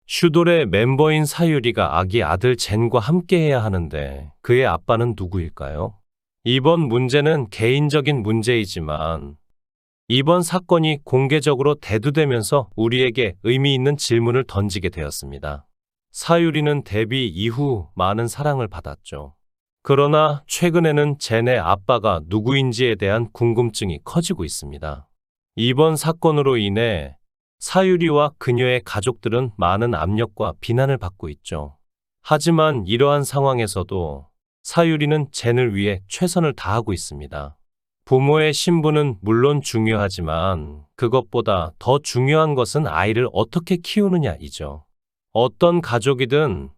슈돌의 멤버인 사유리가 아기 아들 젠과 함께해야 하는데 그의 아빠는 누구일까요? 이번 문제는 개인적인 문제이지만 이번 사건이 공개적으로 대두되면서 우리에게 의미 있는 질문을 던지게 되었습니다. 사유리는 데뷔 이후 많은 사랑을 받았죠. 그러나 최근에는 젠의 아빠가 누구인지에 대한 궁금증이 커지고 있습니다. 이번 사건으로 인해 사유리와 그녀의 가족들은 많은 압력과 비난을 받고 있죠. 하지만 이러한 상황에서도 사유리는 젠을 위해 최선을 다하고 있습니다. 부모의 신분은 물론 중요하지만 그것보다 더 중요한 것은 아이를 어떻게 키우느냐이죠. 어떤 가족이든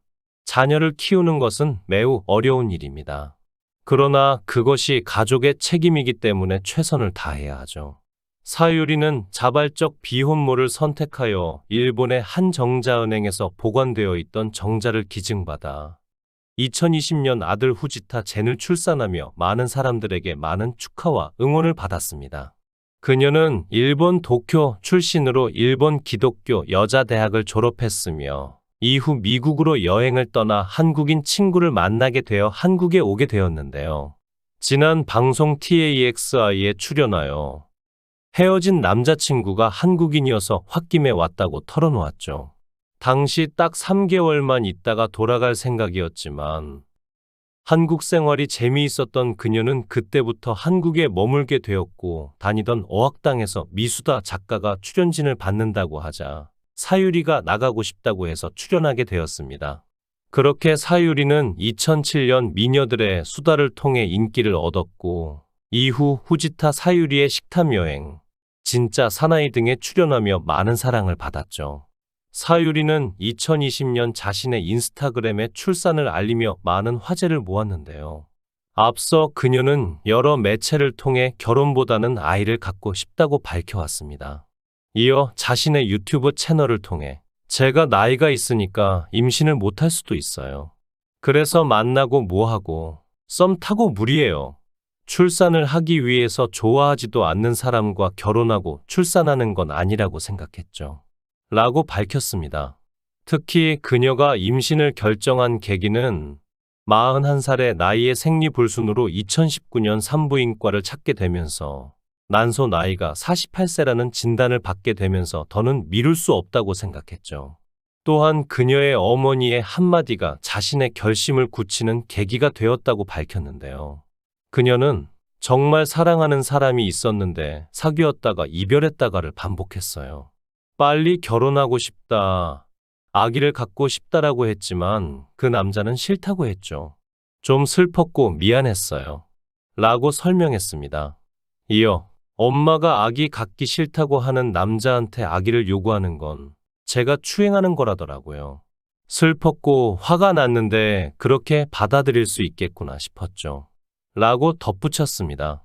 자녀를 키우는 것은 매우 어려운 일입니다. 그러나 그것이 가족의 책임이기 때문에 최선을 다해야 하죠. 사유리는 자발적 비혼모를 선택하여 일본의 한 정자은행에서 보관되어 있던 정자를 기증받아 2020년 아들 후지타 젠을 출산하며 많은 사람들에게 많은 축하와 응원을 받았습니다. 그녀는 일본 도쿄 출신으로 일본 기독교 여자대학을 졸업했으며 이후 미국으로 여행을 떠나 한국인 친구를 만나게 되어 한국에 오게 되었는데요. 지난 방송 TAXI에 출연하여 헤어진 남자친구가 한국인이어서 홧김에 왔다고 털어놓았죠. 당시 딱 3개월만 있다가 돌아갈 생각이었지만 한국 생활이 재미있었던 그녀는 그때부터 한국에 머물게 되었고 다니던 어학당에서 미수다 작가가 출연진을 받는다고 하자 사유리가 나가고 싶다고 해서 출연하게 되었습니다. 그렇게 사유리는 2007년 미녀들의 수다를 통해 인기를 얻었고 이후 후지타 사유리의 식탐 여행, 진짜 사나이 등에 출연하며 많은 사랑을 받았죠. 사유리는 2020년 자신의 인스타그램에 출산을 알리며 많은 화제를 모았는데요. 앞서 그녀는 여러 매체를 통해 결혼보다는 아이를 갖고 싶다고 밝혀왔습니다. 이어 자신의 유튜브 채널을 통해 제가 나이가 있으니까 임신을 못할 수도 있어요. 그래서 만나고 뭐하고 썸 타고 무리해요. 출산을 하기 위해서 좋아하지도 않는 사람과 결혼하고 출산하는 건 아니라고 생각했죠. 라고 밝혔습니다. 특히 그녀가 임신을 결정한 계기는 41살의 나이에 생리불순으로 2019년 산부인과를 찾게 되면서 난소 나이가 48세라는 진단을 받게 되면서 더는 미룰 수 없다고 생각했죠. 또한 그녀의 어머니의 한마디가 자신의 결심을 굳히는 계기가 되었다고 밝혔는데요. 그녀는 정말 사랑하는 사람이 있었는데 사귀었다가 이별했다가를 반복했어요. 빨리 결혼하고 싶다, 아기를 갖고 싶다라고 했지만 그 남자는 싫다고 했죠. 좀 슬펐고 미안했어요. 라고 설명했습니다. 이어 엄마가 아기 갖기 싫다고 하는 남자한테 아기를 요구하는 건 제가 추행하는 거라더라고요. 슬펐고 화가 났는데 그렇게 받아들일 수 있겠구나 싶었죠. 라고 덧붙였습니다.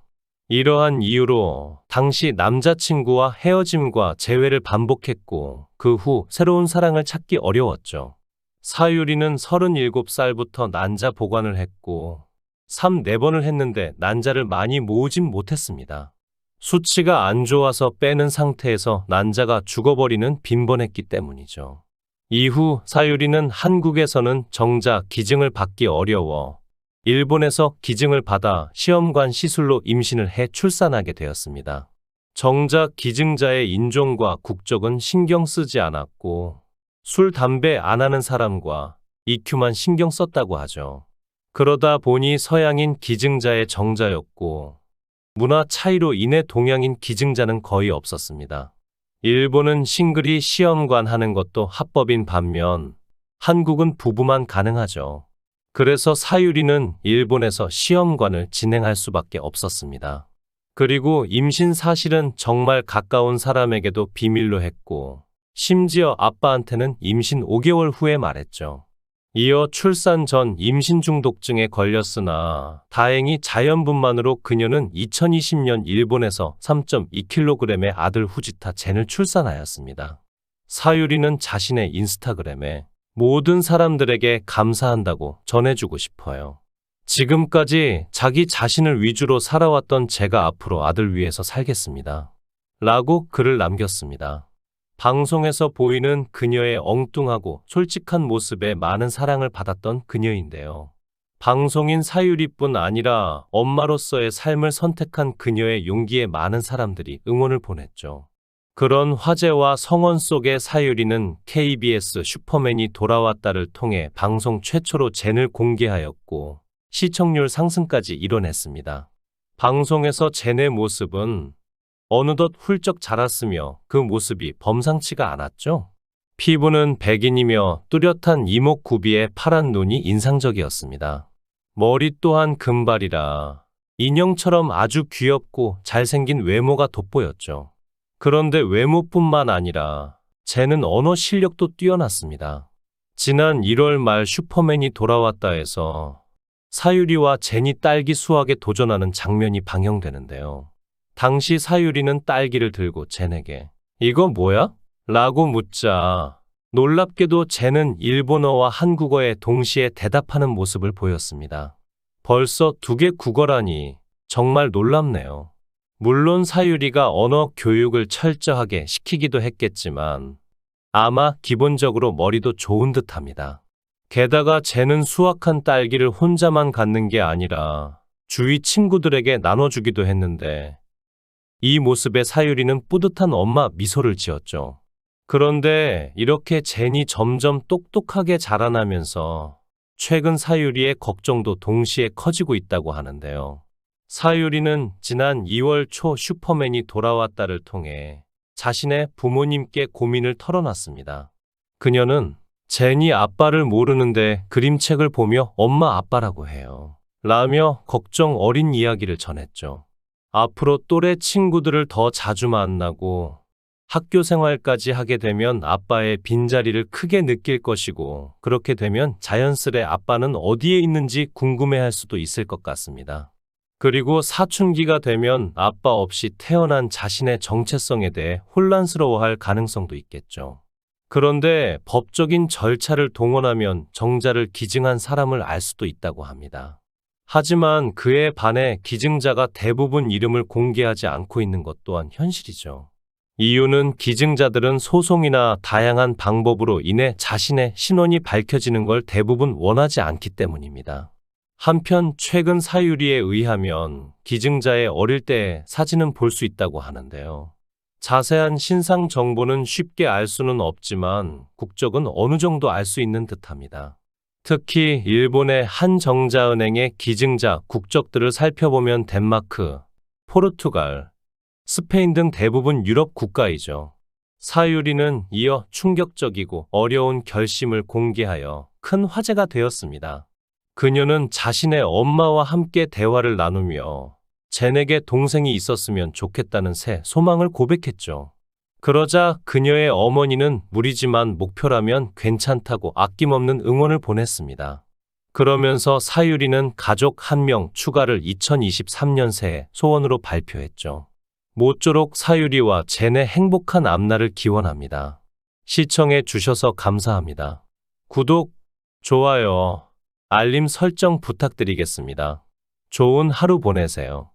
이러한 이유로 당시 남자친구와 헤어짐과 재회를 반복했고 그 후 새로운 사랑을 찾기 어려웠죠. 사유리는 37살부터 난자 보관을 했고 3-4번을 했는데 난자를 많이 모으진 못했습니다. 수치가 안 좋아서 빼는 상태에서 난자가 죽어버리는 빈번했기 때문이죠. 이후 사유리는 한국에서는 정자 기증을 받기 어려워 일본에서 기증을 받아 시험관 시술로 임신을 해 출산하게 되었습니다. 정작 기증자의 인종과 국적은 신경 쓰지 않았고 술, 담배 안 하는 사람과 EQ만 신경 썼다고 하죠. 그러다 보니 서양인 기증자의 정자였고 문화 차이로 인해 동양인 기증자는 거의 없었습니다. 일본은 싱글이 시험관 하는 것도 합법인 반면 한국은 부부만 가능하죠. 그래서 사유리는 일본에서 시험관을 진행할 수밖에 없었습니다. 그리고 임신 사실은 정말 가까운 사람에게도 비밀로 했고 심지어 아빠한테는 임신 5개월 후에 말했죠. 이어 출산 전 임신 중독증에 걸렸으나 다행히 자연분만으로 그녀는 2020년 일본에서 3.2kg의 아들 후지타 젠을 출산하였습니다. 사유리는 자신의 인스타그램에 모든 사람들에게 감사한다고 전해주고 싶어요. 지금까지 자기 자신을 위주로 살아왔던 제가 앞으로 아들 위해서 살겠습니다. 라고 글을 남겼습니다. 방송에서 보이는 그녀의 엉뚱하고 솔직한 모습에 많은 사랑을 받았던 그녀인데요. 방송인 사유리뿐 아니라 엄마로서의 삶을 선택한 그녀의 용기에 많은 사람들이 응원을 보냈죠. 그런 화제와 성원 속의 사유리는 KBS 슈퍼맨이 돌아왔다를 통해 방송 최초로 젠을 공개하였고 시청률 상승까지 이뤄냈습니다. 방송에서 젠의 모습은 어느덧 훌쩍 자랐으며 그 모습이 범상치가 않았죠. 피부는 백인이며 뚜렷한 이목구비에 파란 눈이 인상적이었습니다. 머리 또한 금발이라 인형처럼 아주 귀엽고 잘생긴 외모가 돋보였죠. 그런데 외모뿐만 아니라 젠은 언어 실력도 뛰어났습니다. 지난 1월 말 슈퍼맨이 돌아왔다에서 사유리와 젠이 딸기 수확에 도전하는 장면이 방영되는데요. 당시 사유리는 딸기를 들고 젠에게 "이거 뭐야?" 라고 묻자 놀랍게도 젠은 일본어와 한국어에 동시에 대답하는 모습을 보였습니다. 벌써 두 개 국어라니 정말 놀랍네요. 물론 사유리가 언어 교육을 철저하게 시키기도 했겠지만 아마 기본적으로 머리도 좋은 듯합니다. 게다가 젠은 수확한 딸기를 혼자만 갖는 게 아니라 주위 친구들에게 나눠주기도 했는데 이 모습에 사유리는 뿌듯한 엄마 미소를 지었죠. 그런데 이렇게 젠이 점점 똑똑하게 자라나면서 최근 사유리의 걱정도 동시에 커지고 있다고 하는데요. 사유리는 지난 2월 초 슈퍼맨이 돌아왔다를 통해 자신의 부모님께 고민을 털어놨습니다. 그녀는 젠이 아빠를 모르는데 그림책을 보며 엄마 아빠라고 해요. 라며 걱정 어린 이야기를 전했죠. 앞으로 또래 친구들을 더 자주 만나고 학교 생활까지 하게 되면 아빠의 빈자리를 크게 느낄 것이고 그렇게 되면 자연스레 아빠는 어디에 있는지 궁금해할 수도 있을 것 같습니다. 그리고 사춘기가 되면 아빠 없이 태어난 자신의 정체성에 대해 혼란스러워할 가능성도 있겠죠. 그런데 법적인 절차를 동원하면 정자를 기증한 사람을 알 수도 있다고 합니다. 하지만 그에 반해 기증자가 대부분 이름을 공개하지 않고 있는 것 또한 현실이죠. 이유는 기증자들은 소송이나 다양한 방법으로 인해 자신의 신원이 밝혀지는 걸 대부분 원하지 않기 때문입니다. 한편 최근 사유리에 의하면 기증자의 어릴 때의 사진은 볼 수 있다고 하는데요. 자세한 신상 정보는 쉽게 알 수는 없지만 국적은 어느 정도 알 수 있는 듯합니다. 특히 일본의 한정자은행의 기증자 국적들을 살펴보면 덴마크, 포르투갈, 스페인 등 대부분 유럽 국가이죠. 사유리는 이어 충격적이고 어려운 결심을 공개하여 큰 화제가 되었습니다. 그녀는 자신의 엄마와 함께 대화를 나누며 젠에게 동생이 있었으면 좋겠다는 새 소망을 고백했죠. 그러자 그녀의 어머니는 무리지만 목표라면 괜찮다고 아낌없는 응원을 보냈습니다. 그러면서 사유리는 가족 1명 추가를 2023년 새해 소원으로 발표했죠. 모쪼록 사유리와 젠의 행복한 앞날을 기원합니다. 시청해 주셔서 감사합니다. 구독, 좋아요, 알림 설정 부탁드리겠습니다. 좋은 하루 보내세요.